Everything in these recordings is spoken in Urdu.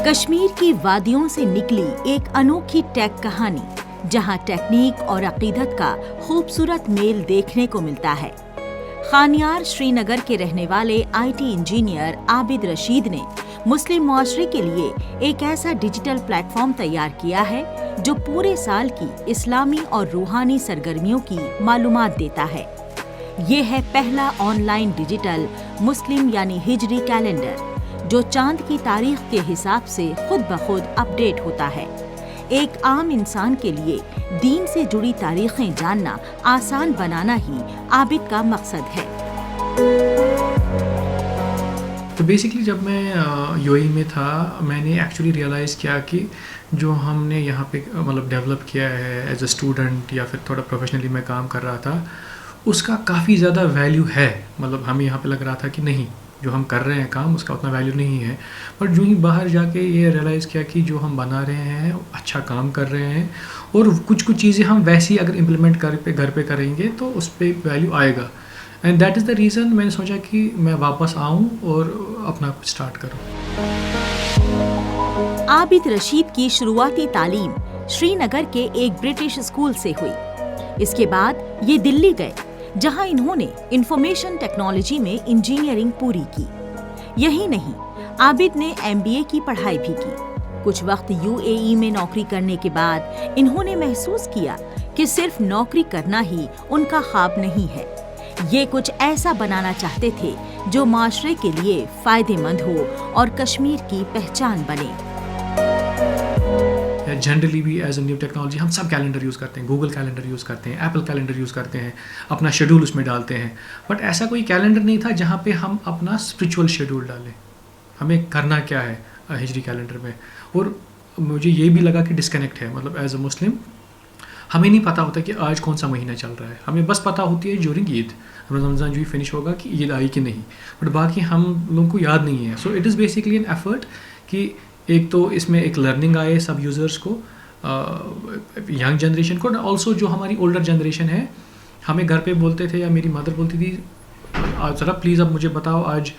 کشمیر کی وادیوں سے نکلی ایک انوکھی ٹیک کہانی جہاں ٹیکنیک اور عقیدت کا خوبصورت میل دیکھنے کو ملتا ہے۔ خانیار شری نگر کے رہنے والے آئی ٹی انجینئر عابد رشید نے مسلم معاشرے کے لیے ایک ایسا ڈیجیٹل پلیٹ فارم تیار کیا ہے جو پورے سال کی اسلامی اور روحانی سرگرمیوں کی معلومات دیتا ہے۔ یہ ہے پہلا آن لائن ڈیجیٹل مسلم یعنی ہجری کیلنڈر جو چاند کی تاریخ کے حساب سے خود بخود اپ ڈیٹ ہوتا ہے۔ ایک عام انسان کے لیے دین سے جڑی تاریخیں جاننا آسان بنانا ہی عابد کا مقصد ہے۔ تو بیسکلی جب میں یو اے میں تھا میں نے ایکچولی ریئلائز کیا کہ جو ہم نے یہاں پہ مطلب ڈیولپ کیا ہے ایز اے اسٹوڈنٹ یا پھر تھوڑا پروفیشنلی میں کام کر رہا تھا اس کا کافی زیادہ ویلیو ہے۔ مطلب ہمیں یہاں پہ لگ رہا تھا کہ نہیں، جو ہم کر رہے ہیں کام اس کا اتنا ویلیو نہیں ہے، بٹ جو ہی باہر جا کے یہ ریئلائز کیا کہ جو ہم بنا رہے ہیں اچھا کام کر رہے ہیں اور کچھ چیزیں ہم ویسی اگر امپلیمنٹ گھر پہ کریں گے تو اس پہ ویلیو آئے گا، and that is the reason میں نے سوچا کہ میں واپس آؤں اور اپنا کچھ اسٹارٹ کروں۔ عابد رشید کی شروعاتی تعلیم شری نگر کے ایک برٹش اسکول سے ہوئی۔ اس کے بعد یہ دلی گئے جہاں انہوں نے انفارمیشن ٹیکنالوجی میں انجینئرنگ پوری کی۔ یہی نہیں، عابد نے MBA کی پڑھائی بھی کی۔ کچھ وقت UAE میں نوکری کرنے کے بعد انہوں نے محسوس کیا کہ صرف نوکری کرنا ہی ان کا خواب نہیں ہے، یہ کچھ ایسا بنانا چاہتے تھے جو معاشرے کے لیے فائدہ مند ہو اور کشمیر کی پہچان بنے۔ جنرلی بھی ایز اے نیو ٹیکنالوجی ہم سب کیلنڈر یوز کرتے ہیں، گوگل کیلنڈر یوز کرتے ہیں، ایپل کیلنڈر یوز کرتے ہیں، اپنا شیڈول اس میں ڈالتے ہیں، بٹ ایسا کوئی کیلنڈر نہیں تھا جہاں پہ ہم اپنا اسپریچول شیڈول ڈالیں، ہمیں کرنا کیا ہے ہجری کیلنڈر میں۔ اور مجھے یہ بھی لگا کہ ڈسکنیکٹ ہے، مطلب ایز اے مسلم ہمیں نہیں پتہ ہوتا کہ آج کون سا مہینہ چل رہا ہے، ہمیں بس پتہ ہوتی ہے جورنگ عید، رمضان جو ہی فنش ہوگا کہ عید آئی کہ نہیں، بٹ باقی ہم لوگوں کو یاد نہیں ہے۔ So it is basically an effort کہ ایک تو اس میں ایک لرننگ آئے سب یوزرس کو، ینگ جنریشن کو، آلسو جو ہماری اولڈر جنریشن ہے، ہمیں گھر پہ بولتے تھے یا میری مدر بولتی تھی ذرا پلیز اب مجھے بتاؤ آج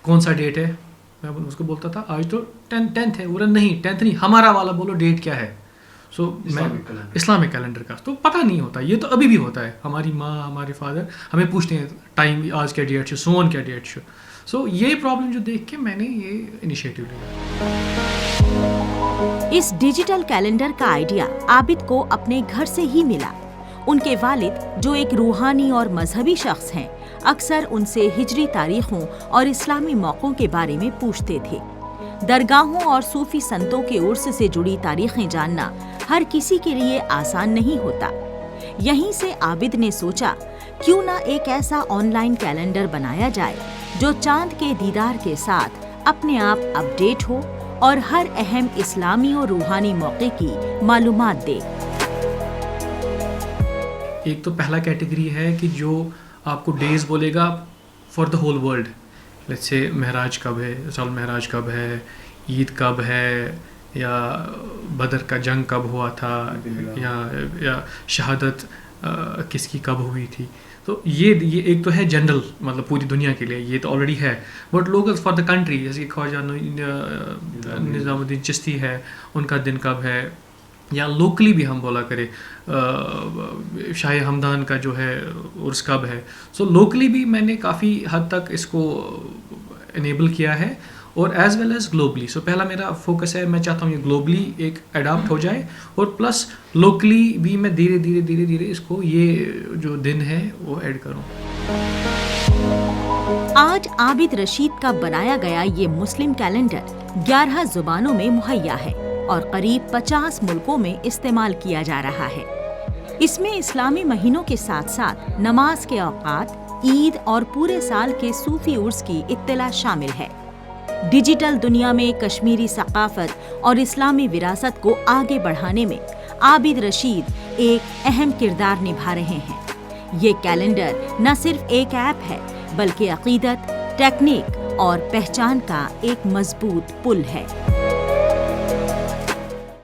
کون سا ڈیٹ ہے، میں اس کو بولتا تھا آج تو 10th ہے، بولا نہیں 10th نہیں، ہمارا والا بولو ڈیٹ کیا ہے۔ سو میں اسلامک کیلنڈر کا تو پتہ نہیں ہوتا، یہ تو ابھی بھی ہوتا ہے، ہماری ماں ہمارے فادر ہمیں پوچھتے ہیں ٹائم آج کیا ڈیٹ ہے، سون کیا ڈیٹ ہے۔ سو یہ پرابلم جو دیکھ کے میں نے یہ انیشیٹو لیا۔ اس ڈیجیٹل کیلنڈر کا آئیڈیا عابد کو اپنے گھر سے ہی ملا۔ ان کے والد جو ایک روحانی اور مذہبی شخص ہیں، اکثر ان سے ہجری تاریخوں اور اسلامی موقعوں کے بارے میں پوچھتے تھے۔ درگاہوں اور صوفی سنتوں کے عرس سے جڑی تاریخیں جاننا ہر کسی کے لیے آسان نہیں ہوتا۔ یہیں سے عابد نے سوچا کیوں نہ ایک ایسا آن لائن کیلنڈر بنایا جائے جو چاند کے دیدار کے ساتھ اپنے آپ اپ ڈیٹ ہو اور ہر اہم اسلامی اور روحانی موقع کی معلومات دے۔ ایک تو پہلا کیٹیگری ہے کہ جو آپ کو ڈیز بولے گا for the whole world, let's say Meraj کب ہے، سال معراج کب ہے، عید کب ہے، یا بدر کا جنگ کب ہوا تھا، یا شہادت کس کی کب ہوئی تھی۔ تو یہ ایک تو ہے جنرل، مطلب پوری دنیا کے لیے یہ تو آلریڈی ہے، بٹ لوگ فار دا کنٹری جیسے کہ خواجہ نظام الدین چشتی ہے، ان کا دن کب ہے، یا لوکلی بھی ہم بولا کرے شاہ ہمدان کا جو ہے عرس کب ہے۔ سو لوکلی بھی میں نے کافی حد تک اس کو انیبل کیا ہے اور ایز ویل ایز گلوبلی۔ سو پہلا میرا فوکس ہے، میں چاہتا ہوں یہ گلوبلی ایک اڈاپٹ ہو جائے اور پلس لوکلی بھی میں دھیرے دھیرے اس کو یہ جو دن ہے وہ ایڈ کروں۔ آج عابد رشید کا بنایا گیا یہ مسلم کیلنڈر 11 زبانوں میں مہیا ہے اور قریب 50 ملکوں میں استعمال کیا جا رہا ہے۔ اس میں اسلامی مہینوں کے ساتھ ساتھ نماز کے اوقات، عید اور پورے سال کے صوفی عرس کی اطلاع شامل ہے۔ ڈیجیٹل دنیا میں کشمیری ثقافت اور اسلامی وراثت کو آگے بڑھانے میں عابد رشید ایک اہم کردار نبھا رہے ہیں۔ یہ کیلنڈر نہ صرف ایک ایپ ہے بلکہ عقیدت، ٹیکنیک اور پہچان کا ایک مضبوط پل ہے۔